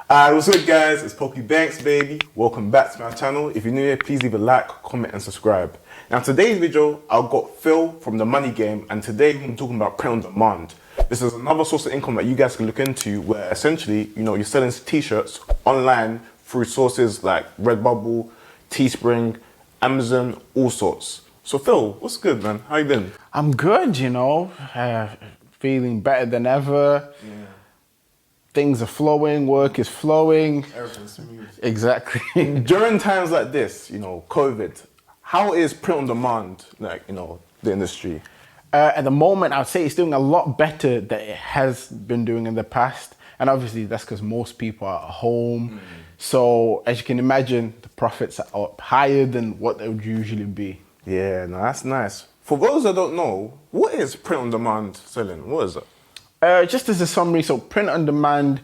What's good, guys? It's Poku Banks, baby. Welcome back to my channel. If you're new here, please leave a like, comment, and subscribe. Now, today's video, I've got Phil from TheMoneyGame, and today I'm talking about print on demand. This is another source of income that you guys can look into, where essentially, you're selling t-shirts online through sources like Redbubble, Teespring, Amazon, all sorts. So, Phil, what's good, man? How you been? I'm good, feeling better than ever. Yeah. Things are flowing, work is flowing. Everything's smooth. Exactly. During times like this, COVID, how is print on demand, the industry? At the moment, I'd say it's doing a lot better than it has been doing in the past. And obviously that's because most people are at home. So as you can imagine, the profits are up higher than what they would usually be. Yeah, no, that's nice. For those that don't know, what is print on demand selling? What is it? Just as a summary, so print on demand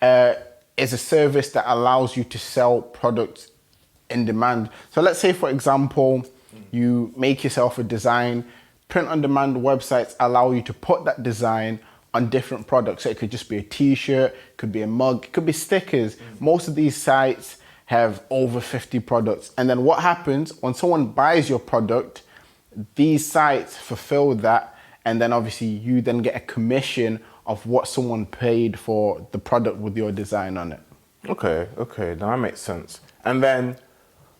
is a service that allows you to sell products in demand. So let's say, for example, you make yourself a design. Print on demand websites allow you to put that design on different products. So it could just be a t-shirt, it could be a mug, it could be stickers. Most of these sites have over 50 products. And then what happens when someone buys your product, these sites fulfill that. And then obviously you then get a commission of what someone paid for the product with your design on it. Okay, now that makes sense. And then,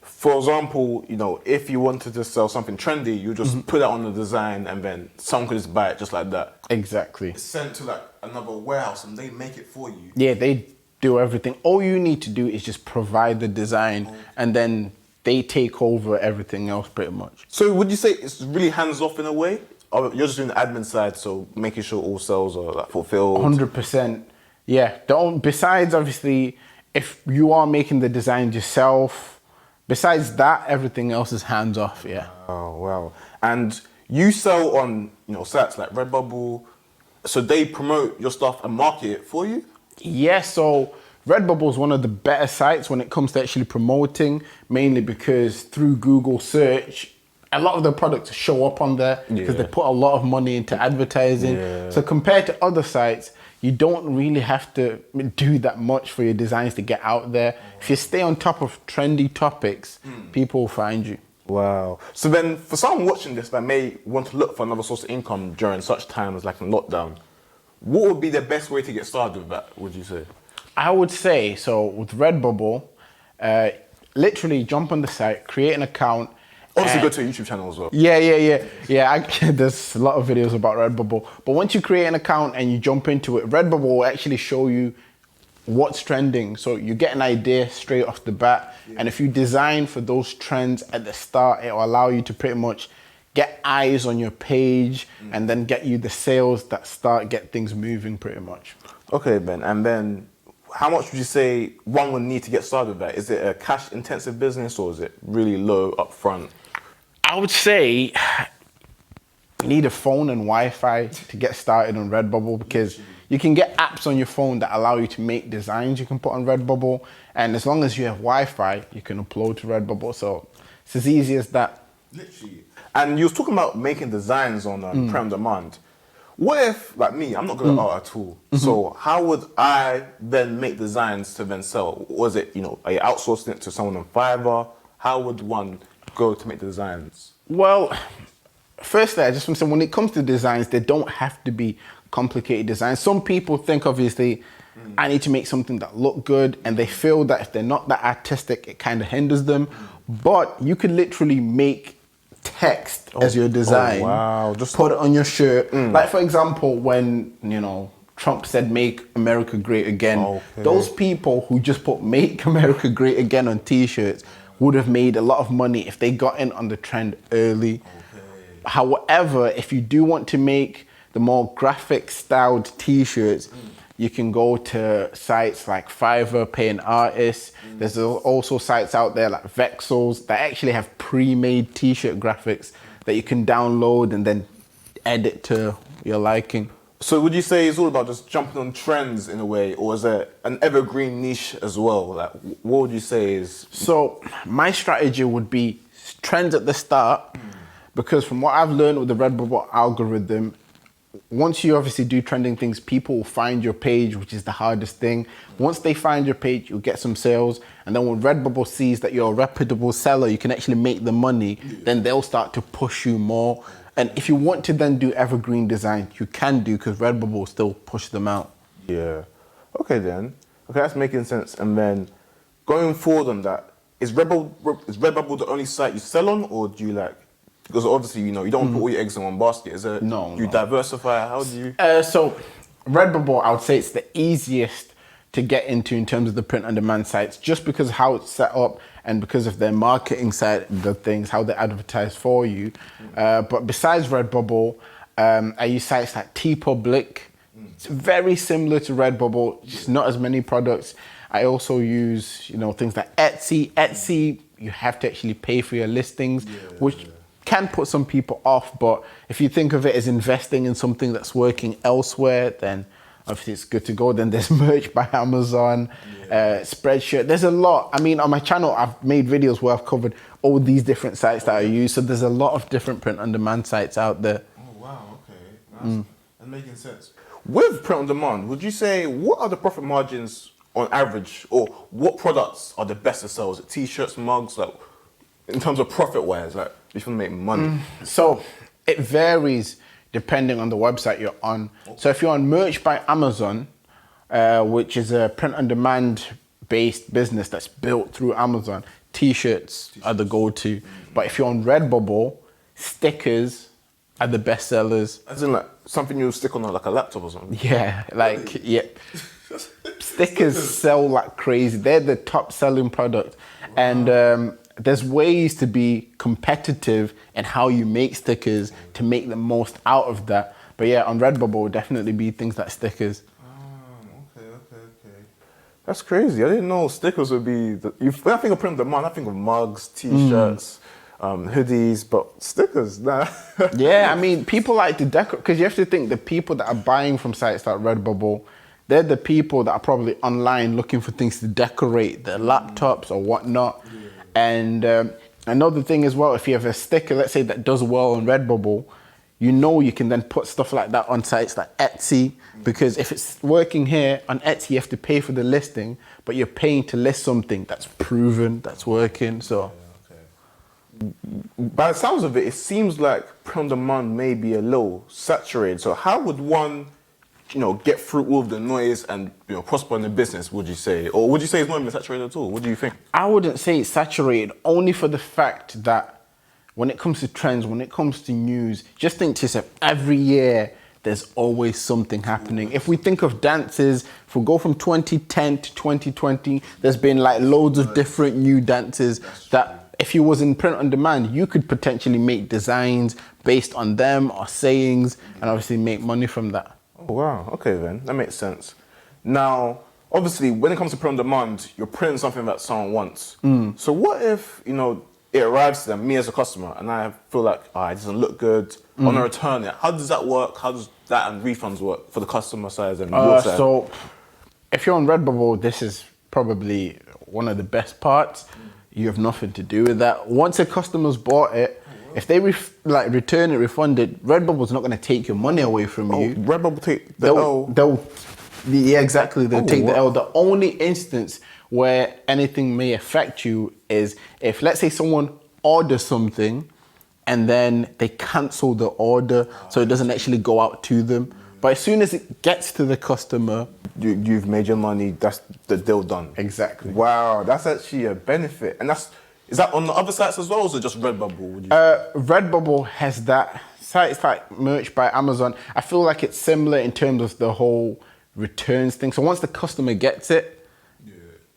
for example, if you wanted to sell something trendy, you just put it on the design and then someone could just buy it just like that. Exactly. It's sent to like another warehouse and they make it for you. Yeah, they do everything. All you need to do is just provide the design and then they take over everything else pretty much. So would you say it's really hands-off in a way? Or you're just doing the admin side, so making sure all sales are fulfilled? 100%. Yeah. Besides, obviously, if you are making the design yourself, besides that, everything else is hands-off, yeah. Oh, wow. And you sell on, sites like Redbubble, so they promote your stuff and market it for you? Yeah, so Redbubble is one of the better sites when it comes to actually promoting, mainly because through Google search, a lot of the products show up on there because they put a lot of money into advertising. Yeah. So compared to other sites, you don't really have to do that much for your designs to get out there. If you stay on top of trendy topics, people will find you. Wow. So then for someone watching this that may want to look for another source of income during such times like in lockdown, what would be the best way to get started with that, would you say? I would say, so with Redbubble, literally jump on the site, create an account. Obviously go to a YouTube channel as well. Yeah, there's a lot of videos about Redbubble. But once you create an account and you jump into it, Redbubble will actually show you what's trending. So you get an idea straight off the bat. Yeah. And if you design for those trends at the start, it will allow you to pretty much get eyes on your page and then get you the sales that get things moving pretty much. Okay, Ben. And then how much would you say one would need to get started with that? Is it a cash intensive business or is it really low up front? I would say you need a phone and Wi-Fi to get started on Redbubble because you can get apps on your phone that allow you to make designs you can put on Redbubble. And as long as you have Wi-Fi, you can upload to Redbubble. So it's as easy as that. Literally. And you was talking about making designs on print on demand. What if, like me, I'm not good at art at all. So how would I then make designs to then sell? Was it, are you outsourcing it to someone on Fiverr? How would one go to make the designs? Well, firstly, I just want to say when it comes to designs, they don't have to be complicated designs. Some people think, obviously, I need to make something that look good, and they feel that if they're not that artistic, it kind of hinders them. But you could literally make text as your design. Oh, wow. Just put it on your shirt. Like, for example, when, Trump said, "Make America Great Again," those people who just put "Make America Great Again" on t-shirts would have made a lot of money if they got in on the trend early. However, if you do want to make the more graphic styled t-shirts, you can go to sites like Fiverr, pay an artist. There's also sites out there like Vexels that actually have pre-made t-shirt graphics that you can download and then edit to your liking. So would you say it's all about just jumping on trends in a way, or is there an evergreen niche as well? Like, what would you say is? So my strategy would be trends at the start, because from what I've learned with the Redbubble algorithm, once you obviously do trending things, people will find your page, which is the hardest thing. Once they find your page, you'll get some sales. And then when Redbubble sees that you're a reputable seller, you can actually make the money, then they'll start to push you more. And if you want to then do evergreen design, you can do, because Redbubble will still push them out. Yeah. Okay then. Okay, that's making sense. And then going forward on that, is Redbubble the only site you sell on, or do you like, because obviously, you know, you don't put all your eggs in one basket. Is it? No, do you diversify? How do you? So Redbubble, I would say it's the easiest to get into in terms of the print on demand sites, just because how it's set up and because of their marketing side, the things, how they advertise for you. But besides Redbubble, I use sites like TeePublic. It's very similar to Redbubble, just not as many products. I also use, you know, things like Etsy. Etsy, you have to actually pay for your listings, which can put some people off. But if you think of it as investing in something that's working elsewhere, then obviously it's good to go. Then there's merch by Amazon, Spreadshirt. There's a lot. I mean, on my channel, I've made videos where I've covered all these different sites that I use. So there's a lot of different print on demand sites out there. Oh, wow. Okay. That's making sense. With print on demand, would you say, what are the profit margins on average, or what products are the best to sell? Is it t-shirts, mugs, like in terms of profit wise, like if you want to make money? So it varies depending on the website you're on. So if you're on Merch by Amazon, which is a print on demand based business that's built through Amazon, t-shirts are the go-to. But if you're on Redbubble, stickers are the best sellers. As in like something you stick on like a laptop or something? Yeah, like, yeah. Stickers sell like crazy. They're the top selling product. And there's ways to be competitive in how you make stickers to make the most out of that. But yeah, on Redbubble will definitely be things like stickers. Okay. That's crazy. I didn't know stickers would be when I think of print on demand, I think of mugs, t-shirts, hoodies, but stickers, nah. Yeah, I mean, people like to decorate, because you have to think the people that are buying from sites like Redbubble, they're the people that are probably online looking for things to decorate their laptops or whatnot. And another thing as well, if you have a sticker, let's say that does well on Redbubble, you know you can then put stuff like that on sites like Etsy, because if it's working here on Etsy, you have to pay for the listing, but you're paying to list something that's proven, that's working. So, by the sounds of it, it seems like print on demand may be a little saturated. So how would one, you know, get through all of the noise and, you know, prosper in the business, would you say? Or would you say it's not even saturated at all? What do you think? I wouldn't say it's saturated, only for the fact that when it comes to trends, when it comes to news, just think to yourself, every year there's always something happening. If we think of dances, if we go from 2010 to 2020, there's been like loads of different new dances that if you was in print on demand, you could potentially make designs based on them or sayings and obviously make money from that. Oh, wow. Okay, then. That makes sense. Now, obviously, when it comes to print on demand, you're printing something that someone wants. So what if, you know, it arrives to them, me as a customer, and I feel like, it doesn't look good, I want to return it. How does that work? How does that and refunds work for the customer side and your side? So if you're on Redbubble, this is probably one of the best parts. You have nothing to do with that. Once a customer's bought it, if they return it, refund it, Redbubble's not going to take your money away from you. Redbubble take the L? Yeah, exactly. They'll take the L. The only instance where anything may affect you is if, let's say, someone orders something and then they cancel the order, so it doesn't actually go out to them. But as soon as it gets to the customer, you've made your money, that's the deal done. Exactly. Wow, that's actually a benefit. And is that on the other sites as well, or is it just Redbubble? Redbubble has that. Sites like Merch by Amazon, I feel like it's similar in terms of the whole returns thing. So once the customer gets it,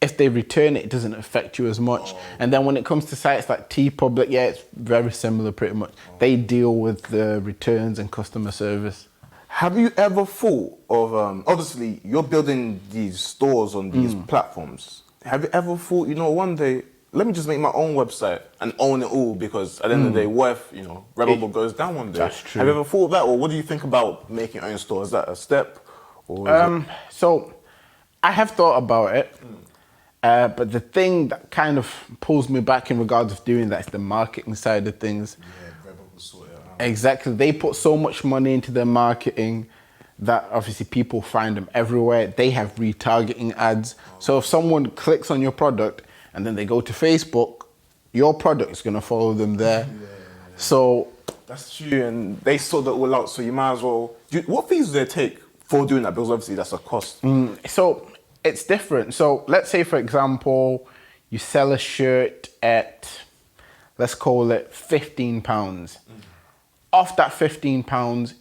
if they return it, it doesn't affect you as much. And then when it comes to sites like TeePublic, yeah, it's very similar pretty much. They deal with the returns and customer service. Have you ever thought of, obviously, you're building these stores on these platforms. Have you ever thought, you know, one day, let me just make my own website and own it all, because at the end of the day, what if, you know, Redbubble goes down one day? That's true. Have you ever thought of that, or what do you think about making your own store? Is that a step? Or So I have thought about it, but the thing that kind of pulls me back in regards of doing that is the marketing side of things. Yeah, Redbubble sort it out. Exactly. They put so much money into their marketing that obviously people find them everywhere. They have retargeting ads. So if someone clicks on your product and then they go to Facebook, your product is going to follow them there. So that's true, and they sort that all out. So you might as well. What fees do they take for doing that? Because obviously that's a cost. So it's different. So let's say, for example, you sell a shirt at, let's call it £15. Off that £15,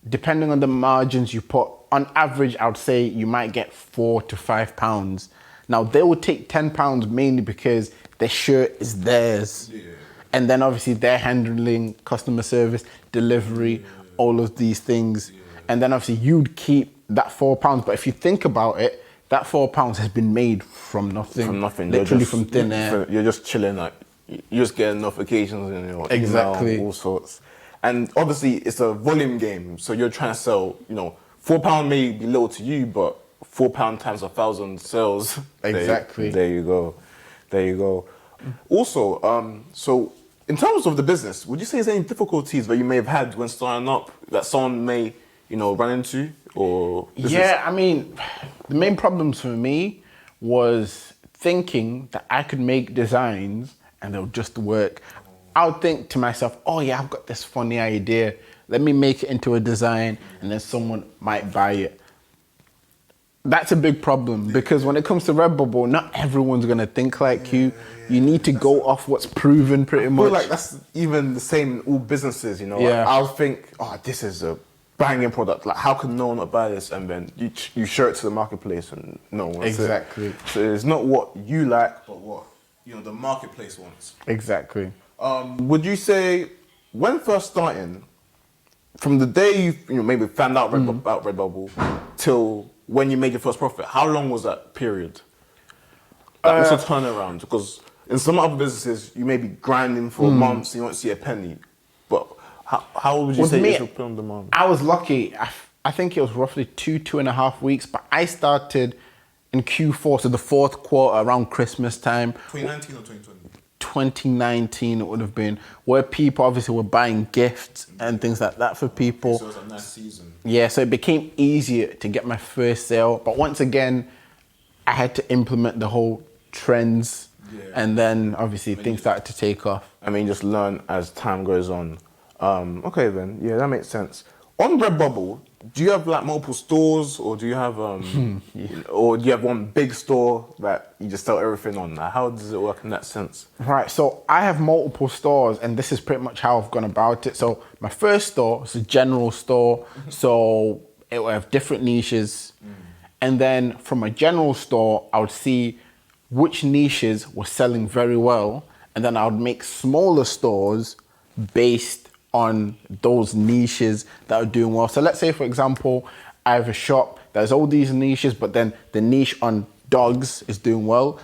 depending on the margins you put, on average, I would say you might get £4 to £5. Now they will take £10 mainly because the shirt is theirs. And then obviously they're handling customer service, delivery, all of these things. And then obviously you'd keep that £4. But if you think about it, that £4 has been made from nothing. From nothing. Literally from thin air. You're just chilling, like, you just get notifications and Exactly. email, all sorts. And obviously it's a volume game. So you're trying to sell, £4 may be little to you, but £4 times 1,000 sales. Exactly. There you go. Also, so in terms of the business, would you say there's any difficulties that you may have had when starting up that someone may, run into? Or I mean, the main problems for me was thinking that I could make designs and they'll just work. I would think to myself, oh yeah, I've got this funny idea. Let me make it into a design and then someone might buy it. That's a big problem because when it comes to Redbubble, not everyone's gonna think like you. You need to go off what's proven pretty much. I feel like that's even the same in all businesses, Yeah. I'll think, oh, this is a banging product. Like, how can no one not buy this? And then you show it to the marketplace and no one wants Exactly. it. So it's not what you like, but what the marketplace wants. Exactly. Would you say when first starting, from the day you maybe found out about Redbubble till when you made your first profit, how long was that period? What's the turnaround? Because in some other businesses, you may be grinding for months and you won't see a penny. But how would you say it's your film demand? I was lucky. I think it was roughly 2.5 weeks, but I started in Q4, so the fourth quarter around Christmas time. 2019 or 2020? 2019 it would have been, where people obviously were buying gifts and things like that for people. So it was a nice season. Yeah, so it became easier to get my first sale. But once again, I had to implement the whole trends and then obviously things started to take off. I mean, just learn as time goes on. Okay then, yeah, that makes sense. On Redbubble, do you have like multiple stores or do you have or do you have one big store that you just sell everything on? Like, how does it work in that sense? Right, so I have multiple stores and this is pretty much how I've gone about it. So my first store is a general store, so it will have different niches. And then from a general store, I would see which niches were selling very well. And then I would make smaller stores based on those niches that are doing well. So let's say, for example, I have a shop that has all these niches, but then the niche on dogs is doing well.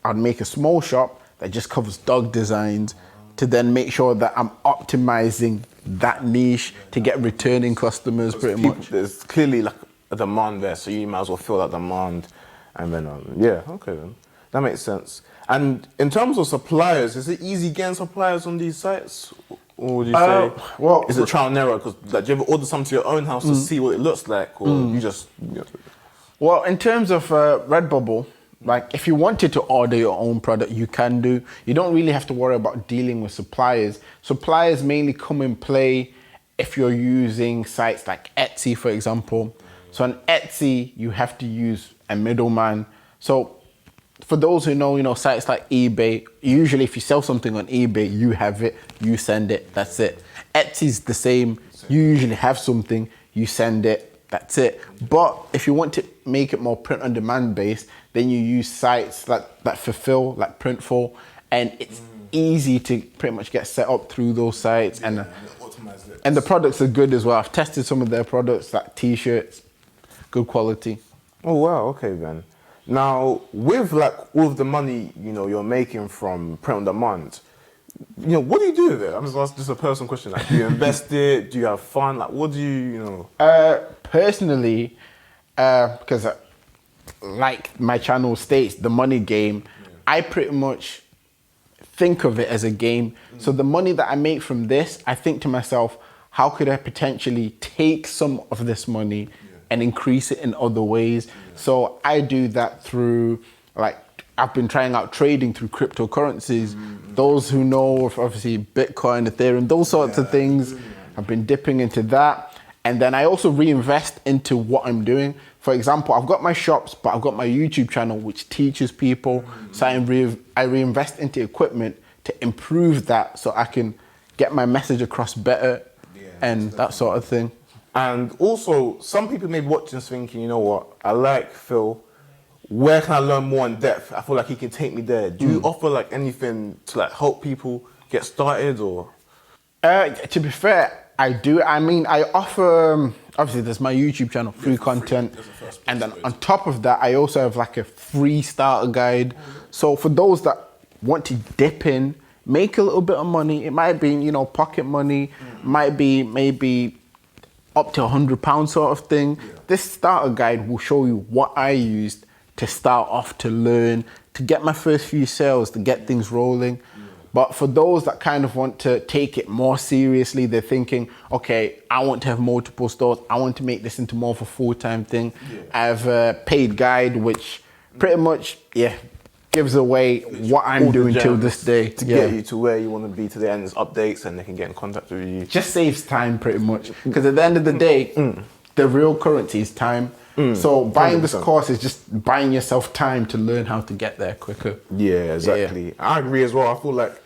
I'd make a small shop that just covers dog designs to then make sure that I'm optimizing that niche to get returning customers pretty much. There's clearly like a demand there, so you might as well fill that demand. And then, yeah, okay then. That makes sense. And in terms of suppliers, is it easy getting suppliers on these sites? Or would you say, is it trial and error? Because do you ever order something to your own house to see what it looks like? Or you just... Well, in terms of Redbubble, like if you wanted to order your own product, you can do. You don't really have to worry about dealing with suppliers. Suppliers mainly come in play if you're using sites like Etsy, for example. So on Etsy, you have to use a middleman. So for those who know, sites like eBay, usually if you sell something on eBay, you have it, you send it, that's it. Etsy's the same. You usually have something, you send it, that's it. But if you want to make it more print on demand based, then you use sites that fulfill, like Printful, and it's easy to pretty much get set up through those sites. And the products are good as well. I've tested some of their products, like t-shirts, good quality. Oh wow, okay then. Now, with all of the money, you're making from print on demand, what do you do with it? I'm just asking just a personal question. Like, do you invest it? Do you have fun? Like, what do you? Personally, because like my channel states, TheMoneyGame, I pretty much think of it as a game. So the money that I make from this, I think to myself, how could I potentially take some of this money and increase it in other ways? So I do that through, like, I've been trying out trading through cryptocurrencies. Those who know of obviously Bitcoin, Ethereum, those sorts of things, I've been dipping into that. And then I also reinvest into what I'm doing. For example, I've got my shops, but I've got my YouTube channel, which teaches people. So I reinvest into equipment to improve that so I can get my message across better and that sort of thing. And also, some people may be watching this thinking, you know what, I like Phil. Where can I learn more in depth? I feel like he can take me there. Do you offer like anything to like help people get started or? To be fair, I do. I mean, I offer, obviously there's my YouTube channel, free content. And then on top of that, I also have like a free starter guide. So for those that want to dip in, make a little bit of money, it might be, you know, pocket money, might be maybe up to £100 sort of thing. This starter guide will show you what I used to start off, to learn, to get my first few sales, to get things rolling. But for those that kind of want to take it more seriously, they're thinking, okay, I want to have multiple stores. I want to make this into more of a full-time thing. I have a paid guide, which pretty much, gives away what I'm doing till this day. To get you to where you want to be today, and there's updates and they can get in contact with you. Just saves time pretty much. Because at the end of the day, the real currency is time. So buying 100%. This course is just buying yourself time to learn how to get there quicker. Yeah, exactly. I agree as well. I feel like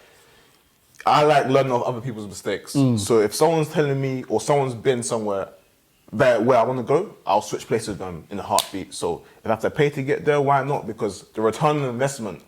I like learning off other people's mistakes. So if someone's telling me or someone's been somewhere that where I want to go, I'll switch places with them in a heartbeat. So if I have to pay to get there, why not? Because the return on investment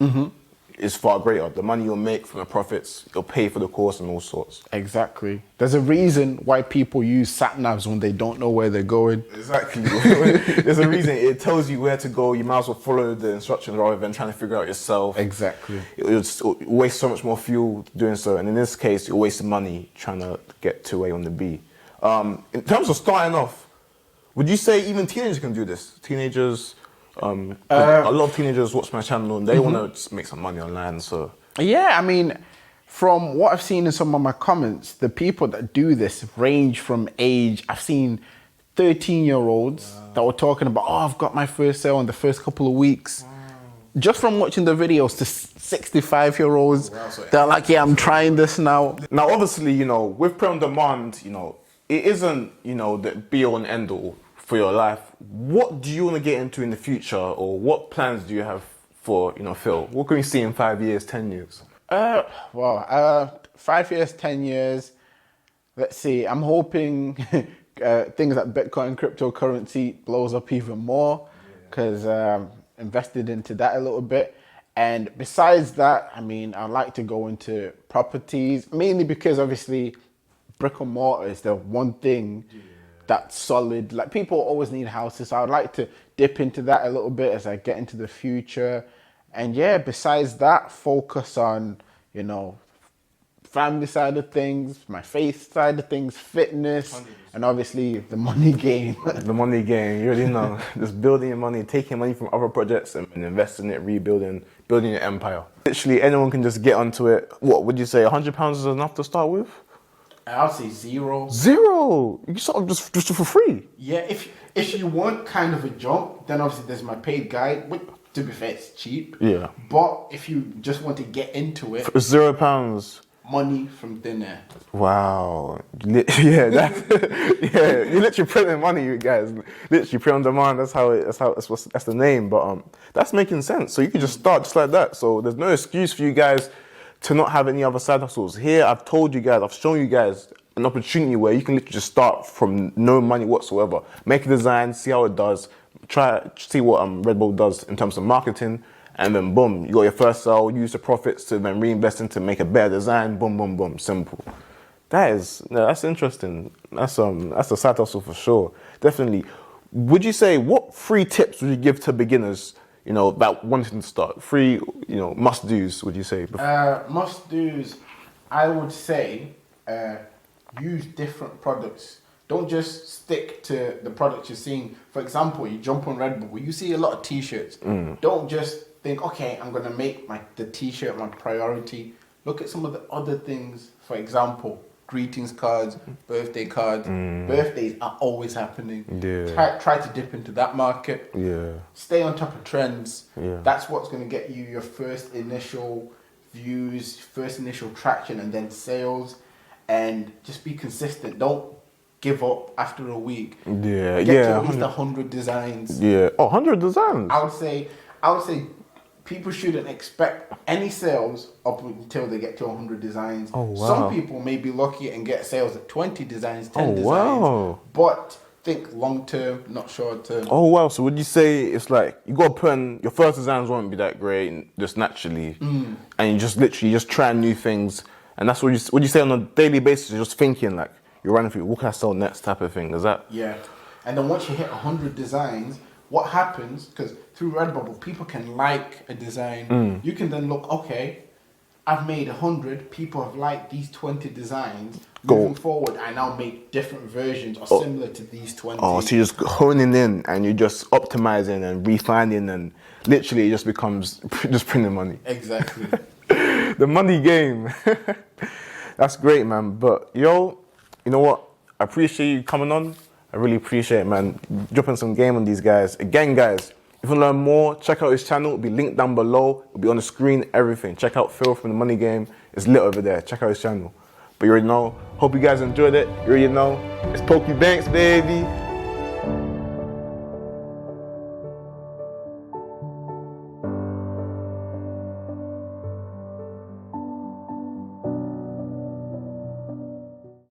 is far greater. The money you'll make from the profits, you'll pay for the course and all sorts. Exactly. There's a reason why people use sat-navs when they don't know where they're going. Exactly. There's a reason. It tells you where to go. You might as well follow the instructions rather than trying to figure out yourself. Exactly. It'll waste so much more fuel doing so. And in this case, you're wasting money trying to get to where you want to be. In terms of starting off, would you say even teenagers can do this? Teenagers... a lot of teenagers watch my channel and they want to just make some money online. So yeah, I mean, from what I've seen in some of my comments, the people that do this range from age. I've seen 13-year-olds that were talking about, oh, I've got my first sale in the first couple of weeks. Just from watching the videos, to 65-year-olds, they're like, yeah, I'm trying this now. Now, obviously, you know, with print on demand, you know, it isn't, you know, the be all and end all for your life. What do you want to get into in the future, or what plans do you have for, you know, Phil? What can we see in 5 years, 10 years? 5 years, 10 years. Let's see. I'm hoping things like Bitcoin, cryptocurrency blows up even more, because invested into that a little bit. And besides that, I mean, I'd like to go into properties, mainly because obviously brick and mortar is the one thing that's solid. Like, people always need houses, so I'd like to dip into that a little bit as I get into the future. And yeah, besides that, focus on, you know, family side of things, my faith side of things, fitness, 100%. And obviously the money game. The money game, you already know. Just building your money, taking money from other projects and investing it, building your empire. Literally anyone can just get onto it. What would you say, £100 is enough to start with? I'll say zero. Zero? You sort of just for free? Yeah, if you want kind of a jump, then obviously there's my paid guide, which, to be fair, it's cheap. Yeah. But if you just want to get into it... For £0. Money from thin air. Wow. Yeah, you're literally printing money, you guys. Literally print on demand, that's the name. But that's making sense. So you can just start just like that. So there's no excuse for you guys to not have any other side hustles. Here, I've told you guys, I've shown you guys an opportunity where you can literally just start from no money whatsoever. Make a design, see how it does, see what Redbubble does in terms of marketing, and then boom, you got your first sale, use the profits to then reinvest into make a better design, boom, boom, boom, simple. That's interesting. That's a side hustle for sure, definitely. Would you say, what 3 tips would you give to beginners, you know, about wanting to start? 3, you know, must-dos, would you say? Must-dos, I would say, use different products. Don't just stick to the products you're seeing. For example, you jump on Redbubble, you see a lot of t-shirts. Don't just think, okay, I'm going to make the t-shirt my priority. Look at some of the other things. For example, greetings cards, birthday cards. Birthdays are always happening. Yeah. Try to dip into that market. Yeah. Stay on top of trends. Yeah. That's what's going to get you your first initial views, first initial traction, and then sales. And just be consistent. Don't give up after a week. Yeah. Get to at least 100 designs. Yeah. Oh, 100 designs. I would say people shouldn't expect any sales up until they get to 100 designs. Oh, wow. Some people may be lucky and get sales at 20 designs, 10 designs. Wow. But think long term, not short term. Oh, wow. So would you say it's like you got to put in, your first designs won't be that great just naturally. And you just literally just try new things. And that's what you say on a daily basis. You're just thinking like, you're running through, what can I sell next type of thing. Is that? Yeah. And then once you hit 100 designs, what happens, because through Redbubble, people can like a design. You can then look, okay, I've made 100, people have liked these 20 designs. Moving forward, I now make different versions or similar to these 20. Oh, so you're just honing in and you're just optimizing and refining and literally it just becomes just printing money. Exactly. The money game. That's great, man. But yo, you know what? I appreciate you coming on. I really appreciate it, man. Dropping some game on these guys. Again, guys, if you want to learn more, check out his channel. It'll be linked down below. It'll be on the screen, everything. Check out Phil from The Money Game. It's lit over there. Check out his channel. But you already know. Hope you guys enjoyed it. You already know. It's Poku Banks, baby.